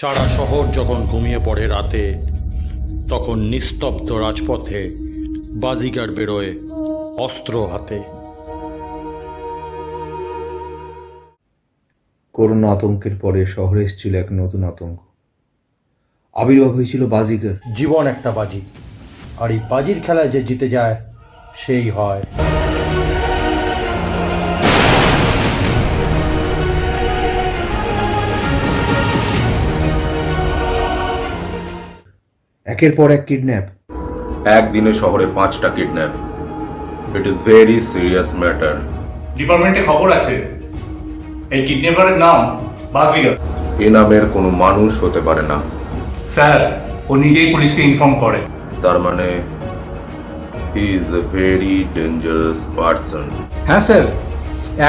সারা শহর যখন ঘুমিয়ে পড়ে রাতে, তখন নিস্তব্ধ রাজপথে বাজিগার বেরোয় অস্ত্র হাতে। করোনা আতঙ্কের পরে শহরে এসেছিল এক নতুন আতঙ্ক। আবির্ভাব হয়েছিল বাজিগার। জীবন একটা বাজি, আর এই বাজির খেলায় যে জিতে যায় সেই হয়। একের পর এক কিডন্যাপ। একদিনে শহরে 5টা kidnap. It is very serious matter. ডিপার্টমেন্টে খবর আছে, এই কিডন্যাপারের নাম বাজিগার। এ নামের কোনো মানুষ হতে পারে না। স্যার, ও নিজেই পুলিশকে ইনফর্ম করে। তার মানে he is a very dangerous person. হ্যাঁ স্যার,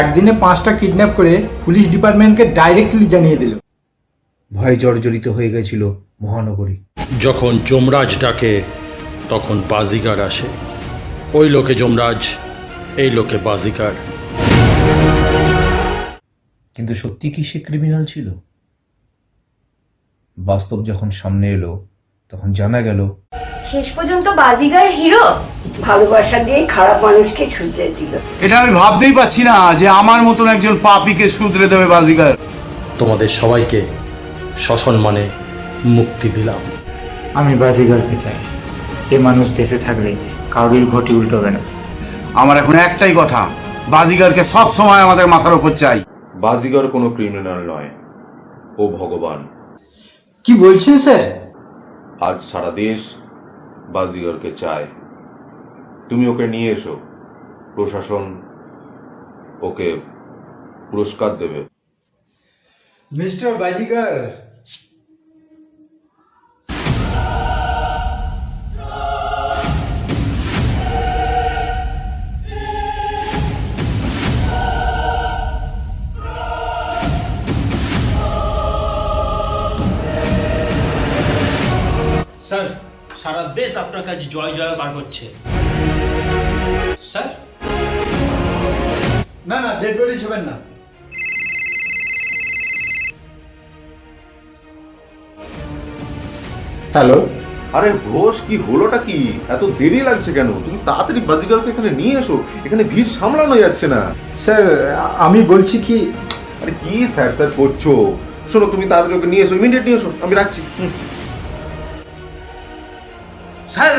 একদিনে 5টা কিডন্যাপ করে পুলিশ ডিপার্টমেন্টকে ডাইরেক্টলি জানিয়ে দিল। ভয়ে জর্জরিত হয়ে গেছিল মহানগরী। যখন যমরাজ ডাকে তখন বাজিগার আসে। ওই লোকে যমরাজ, এই লোকে বাজিগার। কিন্তু সত্যি কি সে ক্রিমিনাল ছিল? বাস্তব যখন সামনে এলো তখন জানা গেল শেষ পর্যন্ত বাজিগার হিরো। ভালোবাসা দিয়ে খারাপ মানুষকে শুধরে দিল। এটা আমি ভাবতেই পারছি না যে আমার মতন একজন পাপীকে শুধরে দেবে বাজিগার। তোমাদের সবাইকে সসম্মানে মুক্তি দিলাম। আমি বাজিগারকে চাই। এ মানুষ দেশে থাকলে কাউরির ঘটি উল্টোবে না। আমার এখন একটাই কথা, বাজিগারকে সব সময় আমাদের মাথার উপর চাই। বাজিগর কোনো ক্রিমিনাল নয়, ও ভগবান। কি বলছেন স্যার? আজ সারা দেশ বাজিগরকে চায়। তুমি ওকে নিয়ে এসো, প্রশাসন ওকে পুরস্কার দেবে। মিস্টার বাজিগার, স্যার, সারা দেশ আপনার কাছে জয় জয়কার করছে। স্যার, না না, ডেড বডি ছবেন না। হ্যালো, আরে ঘোষ, কি হলোটা কি? এত দেরি লাগছে কেন? তুমি তাড়াতাড়ি বাজিগরকে এখানে নিয়ে এসো, এখানে ভিড় সামলানো যাচ্ছে না। স্যার আমি বলছি কি, আরে কি স্যার স্যার করছো? শোনো, তুমি তাড়াতাড়ি ওকে নিয়ে এসো, ইমিডিয়েট নিয়ে এসো, আমি রাখছি। স্যার,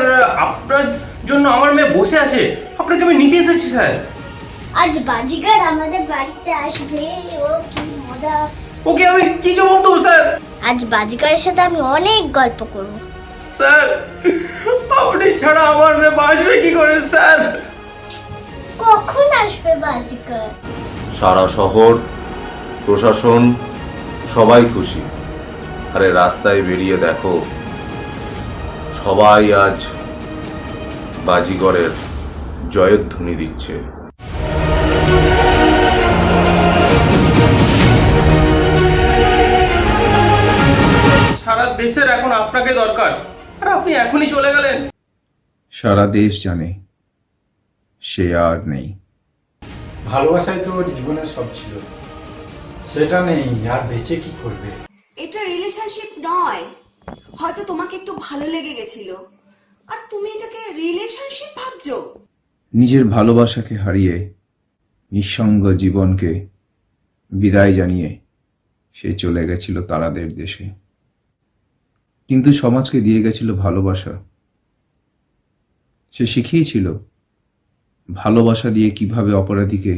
আপনার জন্য আমার মেয়ে বসে আছে, আপনাকে আমি নিতে এসেছি স্যার। আজ বাজিগার আমাদের বাড়িতে আসবে, ও কি মজা। ওকে আমি কি জবাব দেবো স্যার? আজ বাজিগারের সাথে আমি অনেক গল্প করব। স্যার, আপনি ছাড়া আমার মেয়ে বাঁচবে কি করে স্যার? কখন আসবে বাজিগার? সারা শহর, প্রশাসন সবাই খুশি। আরে রাস্তায় বেরিয়ে দেখো, সবাই আজ বাজিগরের জয়ধ্বনি দিচ্ছে। সারা দেশের এখন আপনাকে দরকার, আর আপনি এখনই চলে গেলেন। সারা দেশ জানে সে আর নেই। ভালোবাসাই তো ওর জীবনের সব ছিল, সেটা নেই, আর বেঁচে কি করবে? এটা রিলেশনশিপ নয়, হয়তো তোমাকে একটু ভালো লেগে গেছিল, আর তুমি এটাকে রিলেশনশিপ ভাবছো। নিজের ভালোবাসাকে হারিয়ে নিঃসঙ্গ জীবনকে বিদায় জানিয়ে সে চলে গেছিল তারাদের দেশে। কিন্তু সমাজকে দিয়ে গেছিল ভালোবাসা। সে শিখিয়েছিল ভালোবাসা দিয়ে কিভাবে অপরাধীকে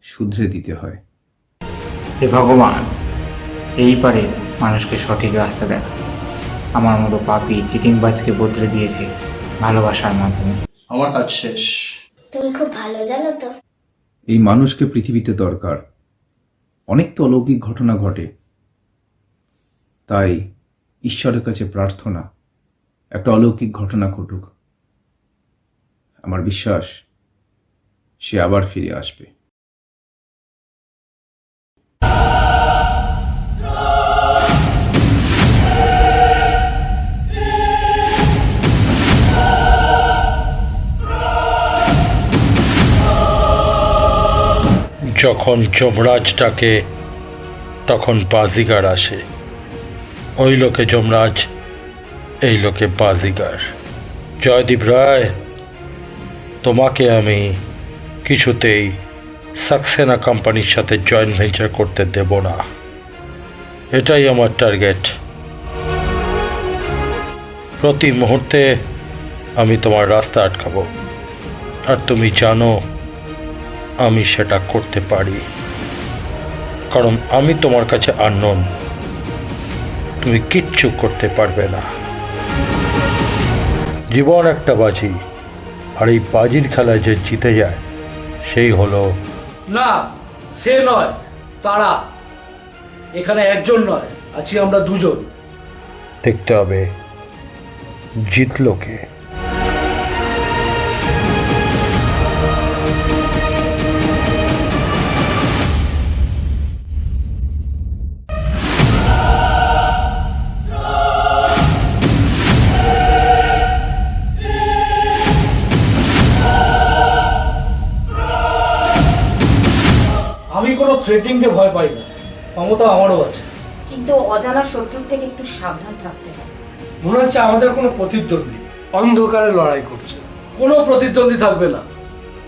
শুধরে দিতে হয়। হে ভগবান, এই পারে মানুষকে সঠিক রাস্তা দেখা। আমার মতো পাপী চিটিংবাজকে বদলে দিয়েছে ভালোবাসার মাধ্যমে। আমার কাজ শেষ। তুমি খুব ভালো জানো তো। এই মানুষকে পৃথিবীতে দরকার। অনেক তো অলৌকিক ঘটনা ঘটে, তাই ঈশ্বরের কাছে প্রার্থনা একটা অলৌকিক ঘটনা ঘটুক। আমার বিশ্বাস সে আবার ফিরে আসবে। যখন যমরাজ ডাকে তখন বাজিগার আসে। ওই লোকে যমরাজ, এই লোকে বাজিগার। জয়দীপ রায়, তোমাকে আমি কিছুতেই সাকসেনা কোম্পানির সাথে জয়েন্ট ভেঞ্চার করতে দেব না। এটাই আমার টার্গেট। প্রতি মুহূর্তে আমি তোমার রাস্তা আটকাবো, আর তুমি জানো আমি সেটা করতে পারি, কারণ আমি তোমার কাছে আননোন। তুমি কিচ্ছু করতে পারবে না। জীবন একটা বাজি, আর এই বাজির খেলায় যে জিতে যায় সেই হলো। না, সে নয়, তারা। এখানে একজন নয়, আছি আমরা দুজন। দেখতে হবে জিতলো কে। আমি কোনো থ্রেটিংকে ভয় পাই না, ক্ষমতা আমারও আছে। কিন্তু অজানা শত্রুর থেকে একটু সাবধান থাকতে হবে। মনে হচ্ছে আমাদের কোনো প্রতিদ্বন্দ্বী অন্ধকারে লড়াই করছে। কোনো প্রতিদ্বন্দ্বী থাকবে না,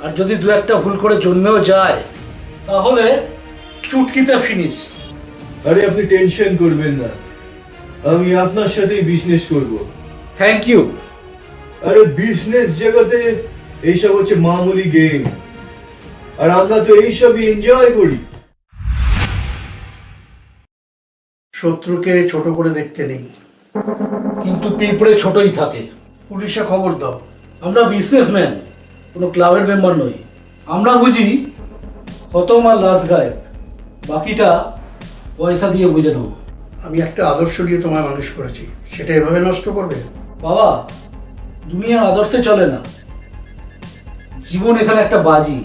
আর যদি দু একটা ভুল করে জন্মেও যায় তাহলে চুটকিতে ফিনিশ। আরে আপনি টেনশন করবেন না, আমি আপনার সাথেই বিজনেস করব। Thank you. আরে বিজনেস জগতে এইসব হচ্ছে মামুলি গেম, আর আমরা তো এইসবই এনজয় করি। শত্রুকে ছোট করে দেখতে নেই, কিন্তু পিঁপড়ে ছোটই থাকে। পুলিশে খবর দাও। আমরা বিজনেসম্যান, কোনো ক্লাবের মেম্বার নই। আমরা বুঝি খতম আর লাশ গায়েব, বাকিটা পয়সা দিয়ে বুঝে নেব। আমি একটা আদর্শ দিয়ে তোমায় মানুষ করেছি, সেটা এভাবে নষ্ট করবে? বাবা, দুনিয়া আদর্শে চলে না, জীবন এখানে একটা বাজি।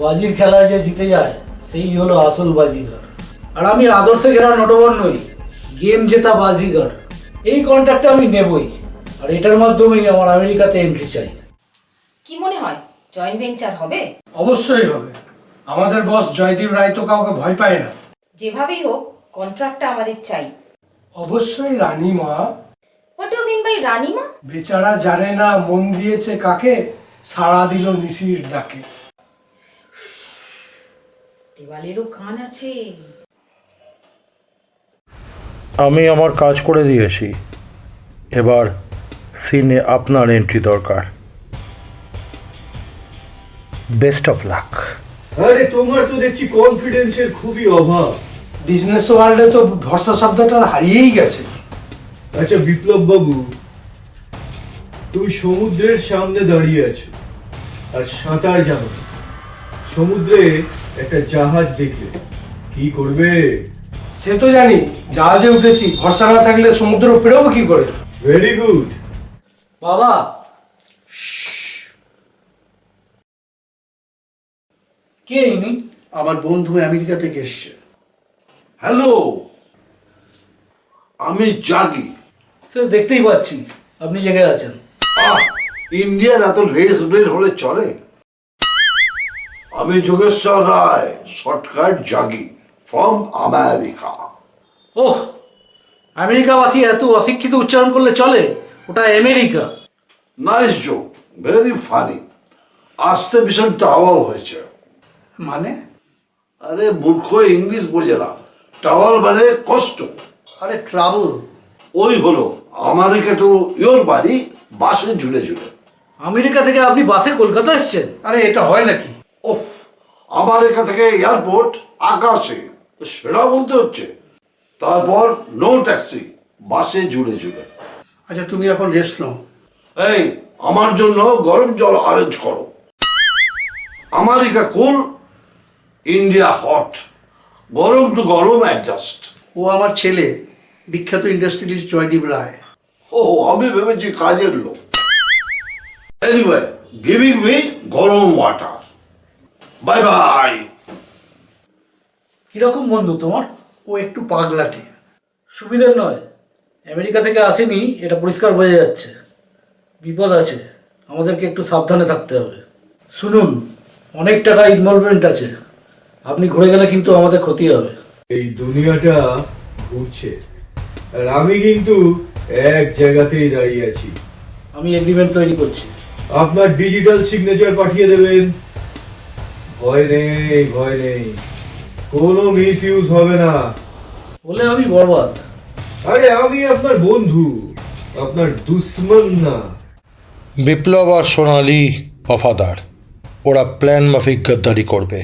বাজির খেলায় যে জিতে যায় সেই হলো আসল বাজিগার। আর আমি আদর্শে ঘেরা নটবর নই, গেম জেতা বাজিগার। এই কন্ট্রাক্টটা আমি নেবই, আর এটার মাধ্যমেই আমার আমেরিকাতে এন্ট্রি চাই। কি মনে হয়, জয়েন্ট ভেঞ্চার হবে? অবশ্যই হবে। আমাদের বস জয়দীপ রায় তো কাউকে ভয় পায় না। যেভাবেই হোক কন্ট্রাক্টটা আমাদের চাই। অবশ্যই রানীমা। হোয়াট ডু মিন বাই রানীমা? বেচারা জানে না মন দিয়েছে কাকে, সাড়া দিল নিশির ডাকে। দেওয়ালেরও কান আছে। আমি আমার কাজ করে দিয়েছি, এবার সিনে আপনার এন্ট্রি দরকার। Best of luck. আরে তোমার তো দেখছি কনফিডেন্সের খুবই অভাব। বিজনেস ওয়ার্ল্ডে তো ভরসা শব্দটা হারিয়েই গেছে। আচ্ছা বিপ্লব বাবু, তুমি সমুদ্রের সামনে দাঁড়িয়ে আছো আর সাঁতার জানো না। সমুদ্রে একটা জাহাজ দেখলে কি করবে? সে তো জানি, জাহাজে উঠেছি, ভরসা না থাকলে সমুদ্র পেরোবো কি করে? Very good. বাবা, কে ইনি? আমার বন্ধু আমেরিকা থেকে এসছে। হ্যালো, আমি জাগি। স্যার, দেখতেই পাচ্ছি আপনি জেগে আছেন। ইন্ডিয়ান এত লেস ব্রেড হলে চলে? আমি যোগেশ্বর রায়, শর্টকাট জাগি, ফ্রম আমেরিকা। ওহ, আমেরিকাবাসী এত অশিক্ষিত উচ্চারণ করলে চলে? ওটা America. Nice joke, very funny. আসতে ভীষণ টাওয়াল হয়েছে। মানে? আরে মূর্খ ইংলিশ বোঝে না। টাওয়াল মানে কষ্ট। আরে ট্রাভেল। ওই হলো আমেরিকা টু ইয়োর বাড়ি বাসে ঝুলে ঝুলে। আমেরিকা থেকে আপনি বাসে কলকাতা এসেছেন? আরে এটা হয় নাকি? ওহ, আমেরিকা থেকে এয়ারপোর্ট আকাশে, সেটা বলতে হচ্ছে। তারপর নো ট্যাক্সি, বাসে ঝুলে ঝুলে। আচ্ছা তুমি এখন রেস্ট নাও। এই, আমার জন্য গরম জল অ্যারেঞ্জ করো। আমেরিকা কুল, ইন্ডিয়া হট, গরম টু গরম অ্যাডজাস্ট। ও আমার ছেলে, বিখ্যাত ইন্ডাস্ট্রিয়ালিস্ট জয়দীপ রায়। ও, আমি ভেবেছি কাজের লোক। এনিওয়ে, গিভিং মি গরম ওয়াটার। Bye bye. কিরকম বন্ধু তোমার? ও একটু পাগলাটে। সুবিধার নয়, আমেরিকা থেকে আসেনি, এটা পরিষ্কার বোঝা যাচ্ছে। বিপদ আছে, আমাদেরকে একটু সাবধানে থাকতে হবে। শুনুন, অনেক টাকা ইনভলভমেন্ট আছে, আপনি ঘুরে গেলে কিন্তু আমাদের ক্ষতি হবে। এই দুনিয়াটা ঘুরছে, আর আমি কিন্তু এক জায়গাতেই দাঁড়িয়ে আছি। আমি এগ্রিমেন্ট তৈরি করছি। আপনার ডিজিটাল সিগনেচার পাঠিয়ে দেবেন। ভয় নেই, কোনো মিস ইউজ হবে না। বলে আমি বরবাদ। আরে আমি আপনার বন্ধু, আপনার দুশ্মন না। বিপ্লব আর সোনালি ওয়াফাদার, ওরা প্ল্যান মাফিক গদ্দারি করবে,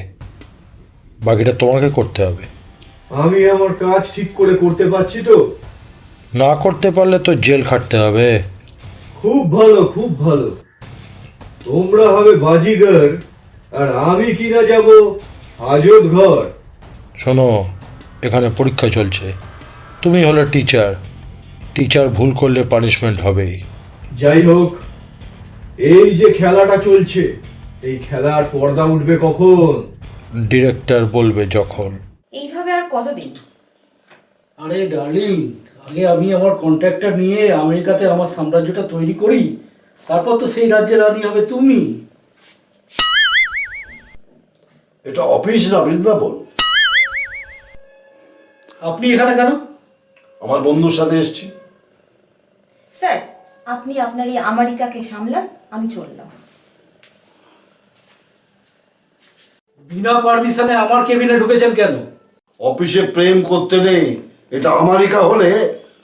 বাকিটা তোমাকে করতে হবে। আমি আমার কাজ ঠিক করে করতে পারছি তো? না করতে পারলে তো জেল খাটতে হবে। খুব ভালো। তোমরা হবে বাজিগর আর আমি কিনা যাব হাজত ঘর। শোনো, এখানে পরীক্ষা চলছে, তুমি হলে টিচার ভুল করলে পানিশমেন্ট হবেই। যাই হোক, এই যে খেলাটা চলছে, এই খেলার পর্দা উঠবে কখন? ডিরেক্টর বলবে যখন। এইভাবে আর কতদিন? আরে ডার্লিং, আগে আমি আমার কন্ট্রাক্টর নিয়ে আমেরিকাতে আমার সাম্রাজ্যটা তৈরি করি, তারপর তো সেই রাজ্যের রানী হবে তুমি। এটা অফিস না বৃন্দাবন। আপনি এখানে কেন? আমার বন্ধুর সাথে এসেছি। স্যার, আপনি আপনার এই আমেরিকাকে সামলান, আমি চললাম। বিনা পারমিশনে আমার কেবিনে ঢুকেছেন কেন? অফিসে প্রেম করতে নেই, এটা আমেরিকা হলে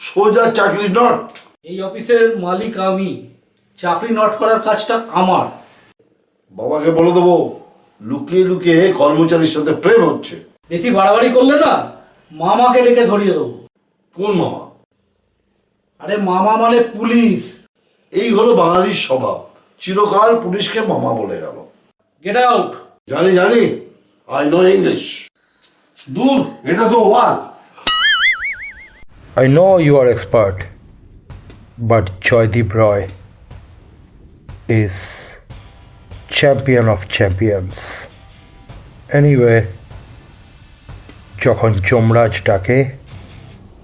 সোজা চাকরি নট। এই অফিসের মালিক আমি, চাকরি নট করার কাজটা আমার। বাবাকে বলে দেবো লুকিয়ে লুকিয়ে কর্মচারীর সাথে প্রেম হচ্ছে। বেশি বাড়াবাড়ি করলে না, মামাকে ডেকে ধরিয়ে দেবো। কোন মামা? আরে মামা মানে পুলিশ। এই হলো বাঙালির স্বভাব, চিরকাল পুলিশকে মামা বলে গেল। Get out. জানি, আই নো ইংলিশ। দূর, এটা তো ওয়াল। I know you are expert, but Joydeep Roy is champion of champions. Anyway, যখন যমরাজ ডাকে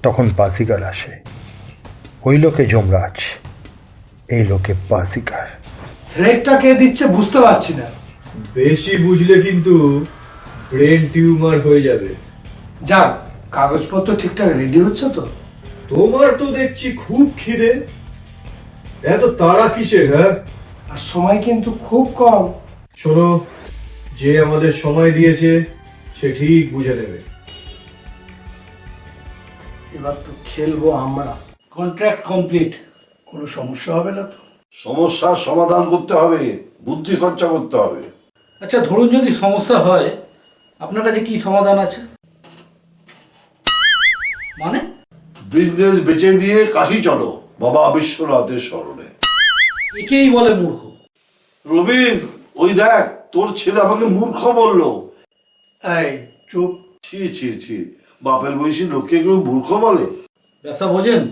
তখন বাজিগার আসে। ওই লোকে যমরাজ, এই লোকে বাজিগার। থ্রেটটা কে দিচ্ছে বুঝতে পারছি না। বেশি বুঝলে কিন্তু ব্রেন টিউমার হয়ে যাবে। যাক, কাগজপত্র ঠিকঠাক রেডি হচ্ছে তো? তোমার তো দেখছি খুব খিদে, এত তাড়া কিসের? হ্যাঁ, আর সময় কিন্তু খুব কম। শোনো, যে আমাদের সময় দিয়েছে সে ঠিক বুঝে নেবে। এবার তো খেলবো আমরা। Contract complete. কোনো সমস্যা হবে না তো? সমস্যার সমাধান করতে হবে, বুদ্ধি খরচা করতে হবে। আচ্ছা, ধরুন যদি সমস্যা হয়, আপনার কাছে কি সমাধান আছে? মানে? বিজনেস বেচে দিয়ে কাশি চলো বাবা বিশ্বনাথের স্মরণে। একেই বলে মূর্খ। রবিন, ওই দেখ তোর ছেলে আমাকে মূর্খ বললো। এই চুপ। ছি, বাপের বয়সী লোককে কেউ মূর্খ বলে? ব্যবসা বোঝেন?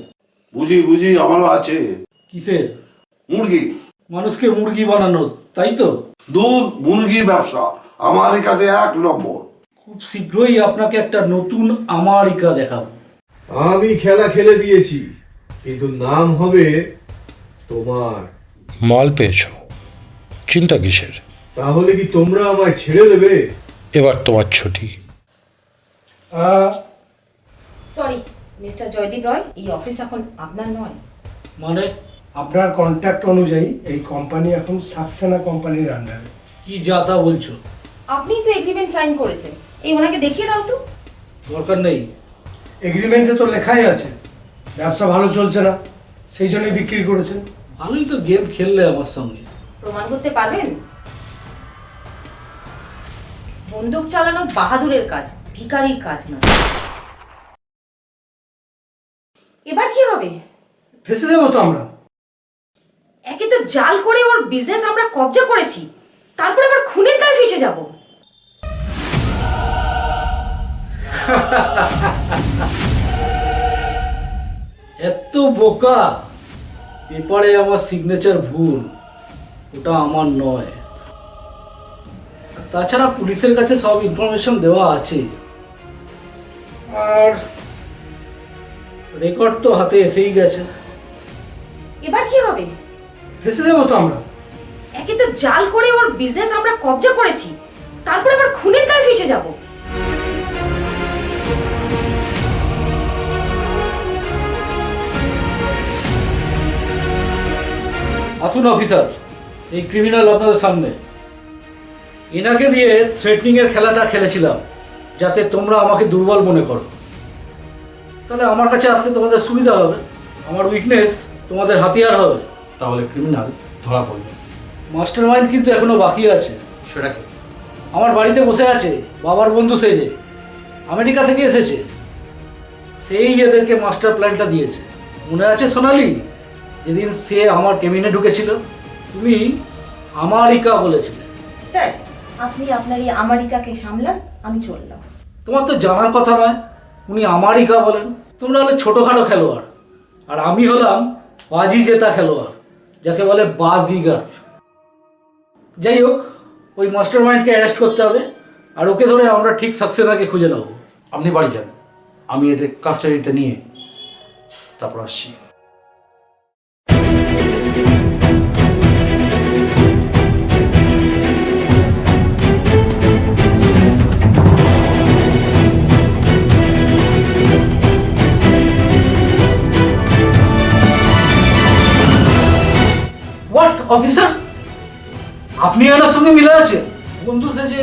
বুঝি, আমারও আছে। কিসের? মুরগি। মানুষকে মুরগি বানানো, তাই তো? দুধ মুরগির ব্যবসা আমেরিকাতে 1 নম্বর। খুব শীঘ্রই আপনাকে একটা নতুন আমেরিকা দেখাবো। আমি খেলা খেলে দিয়েছি, কিন্তু নাম হবে তোমার। মাল পেয়েছো, চিন্তা কিসের? তাহলে কি তোমরা আমায় ছেড়ে দেবে? এবার তোমার ছুটি। সরি মিস্টার জয়দীপ রয়, এই অফিস এখন আপনার নয়। মানে? আপনার কন্ট্রাক্ট অনুযায়ী এই কোম্পানি এখন সাকসেনা কোম্পানির আন্ডারে। কি যা তা বলছো? আপনিই তো এগ্রিমেন্ট সাইন করেছেন, এই ওনাকে দেখিয়ে দাও তো। দরকার নেই। এগ্রিমেন্টে তো লেখাই আছে ব্যবসা ভালো চলছে না, সেই জন্যই বিক্রি করেছেন। ভালোই তো গেম খেললে আমার সঙ্গে। প্রমাণ করতে পারবেন? বন্দুক চালানো বাহাদুরের কাজ, ভিখারির কাজ নয়। এবার কি হবে? ফেসে দেবো তো আমরা। একে তো জাল করে ওর বিজনেস আমরা কবজা করেছি, তারপরে আবার খুনের দায় ফেসে যাব। এত বোকা! পেপারে আমার সিগনেচার ভুল, ওটা আমার নয়। তাছাড়া পুলিশের কাছে সব ইনফরমেশন দেওয়া আছে, আর রেকর্ড তো হাতে এসেই গেছে। এবার কি হবে? ফেসে দেবো তো আমরা। একে তো জাল করে ওর বিজনেস আমরা কবজা করেছি, তারপরে আবার খুনের দায় ফেসে যাব। আসুন অফিসার, এই ক্রিমিনাল আপনাদের সামনে। এনাকে দিয়ে থ্রেটনিং এর খেলাটা খেলেছিলাম যাতে তোমরা আমাকে দুর্বল মনে করো। তাহলে আমার কাছে আসতে তোমাদের সুবিধা হবে, আমার উইকনেস তোমাদের হাতিয়ার হবে। তাহলে ক্রিমিনাল ধরা পড়বে। মাস্টার মাইন্ড কিন্তু এখনো বাকি আছে। সেটা কি? আমার বাড়িতে বসে আছে বাবার বন্ধু সেজে, আমেরিকা থেকে এসেছে। সেই এদেরকে মাস্টার প্ল্যানটা দিয়েছে। মনে আছে সোনালি, যেদিন সে আমার কেবিনে ঢুকেছিল, তুমি আমারিকা বলেছিলে। স্যার, আপনি আপনার এই আমারিকাকে সামলান, আমি চললাম। তোমার তো জানার কথা নয়, উনি আমারিকা বলেন। তোমরা হলে ছোটোখাটো খেলোয়াড়, আর আমি হলাম বাজি জেতা খেলোয়াড়, যাকে বলে বাজিগার। যাই হোক, ওই মাস্টার মাইন্ডকে অ্যারেস্ট করতে হবে, আর ওকে ধরে আমরা ঠিক সাকসেনাকে খুঁজে নেব। আপনি বাড়ি যান, আমি এদের কাস্টাডিতে নিয়ে তারপর আসছি। হোয়াট অফিসার, আপনি এনার সঙ্গে মিলে আছেন? বন্ধু সেজে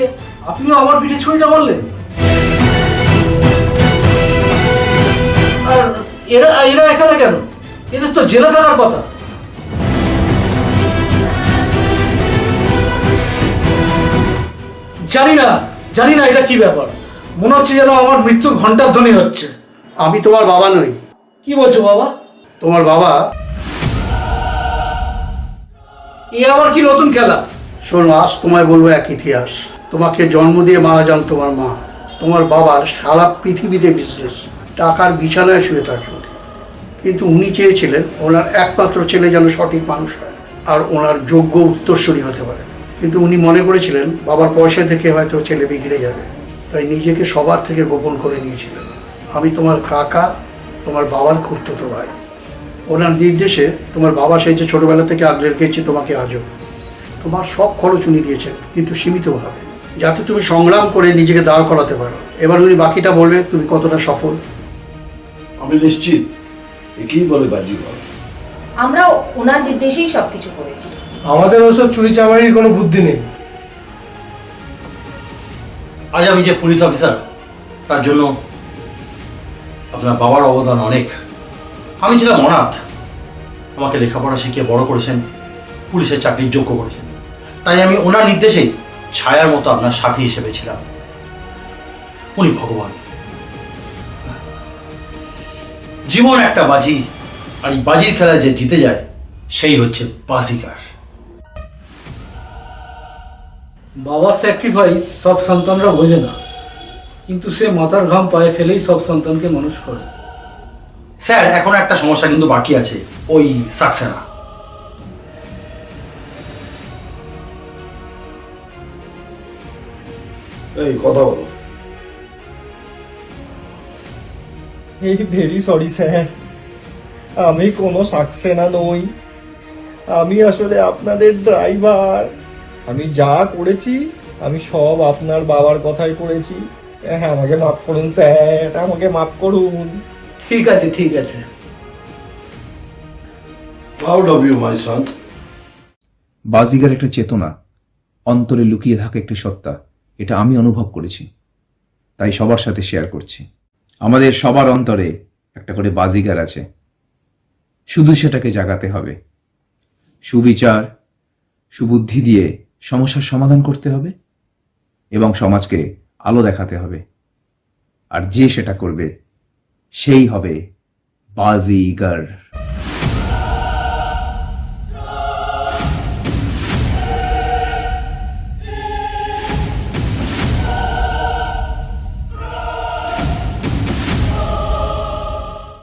আপনিও আমার পিঠে ছুরিটা মারলেন? আর এরা এরা এখানে কেন? এদের তো জেলে থাকার কথা। জানি না এটা কি ব্যাপার। মনে হচ্ছে যেন আমার মৃত্যুর ঘন্টার ধ্বনি হচ্ছে। আমি তোমার বাবা নই। কি বলছো বাবা? তোমার বাবা। এ আবার কি নতুন খেলা? শোনো, আজ তোমায় বলবো এক ইতিহাস। তোমাকে জন্ম দিয়ে মারা যান তোমার মা। তোমার বাবার সারা পৃথিবীতে বিজনেস, টাকার বিছানায় শুয়ে থাকে উনি। কিন্তু উনি চেয়েছিলেন ওনার একমাত্র ছেলে যেন সঠিক মানুষ হয় আর ওনার যোগ্য উত্তরসূরি হতে পারে। কিন্তু উনি মনে করেছিলেন বাবার পয়সা দেখে হয়তো ছেলে বিগড়ে যাবে, তাই নিজেকে সবার থেকে গোপন করে নিয়েছিলেন। আমি তোমার কাকা, তোমার বাবার খুড়তুতো ভাই। ওনার নির্দেশে তোমার বাবা সেই যে ছোটবেলা থেকে আগলে রেখেছে তোমাকে আজও। তোমার সব খরচ উনি দিয়েছেন, কিন্তু সীমিতভাবে, যাতে তুমি সংগ্রাম করে নিজেকে দাঁড় করাতে পারো। এবার উনি বাকিটা বলবে তুমি কতটা সফল। আমি নিশ্চিত একেই বলে বাজিগর। আমরাও ওনার নির্দেশেই সবকিছু করেছি। আমাদের ওসব চুরি চামারির কোনো বুদ্ধি নেই। আজ আমি যে পুলিশ অফিসার, তার জন্য আপনার বাবার অবদান অনেক। আমি ছিলাম অনাথ, আমাকে লেখাপড়া শিখিয়ে বড় করেছেন, পুলিশের চাকরির যোগ্য করেছেন। তাই আমি ওনার নির্দেশেই ছায়ার মতো আপনার সাথী হিসেবে ছিলাম। উনি ভগবান। জীবন একটা বাজি, আর এই বাজির খেলায় যে জিতে যায় সেই হচ্ছে বাজিকার। বাবার স্যাক্রিফাইস সব সন্তানরা বোঝে না, কিন্তু সে মাথার ঘাম পায়ে ফেলেই সব সন্তানকে মানুষ করে। স্যার, এখন একটা সমস্যা কিন্তু বাকি আছে, ওই সাকসেনা। এই কথা বলো। ভেরি সরি স্যার, আমি কোনো সাকসেনা নই। আমি আসলে আপনাদের ড্রাইভার। আমি যা করেছি আমি সব আপনার বাবার কথাই করেছি। হ্যাঁ, আমাকে মাফ করুন স্যার, আমাকে মাফ করুন। ঠিক আছে ঠিক আছে। Proud of you, my son. Baazigar একটা চেতনা, অন্তরে লুকিয়ে থাকা একটি সত্তা, এটা আমি অনুভব করেছি, তাই সবার সাথে শেয়ার করছি। আমাদের সবার অন্তরে একটা করে বাজিগার আছে, শুধু সেটাকে জাগাতে হবে। সুবিচার, সুবুদ্ধি দিয়ে সমস্যার সমাধান করতে হবে এবং সমাজকে আলো দেখাতে হবে। আর যে সেটা করবে সেই হবে বাজিগার।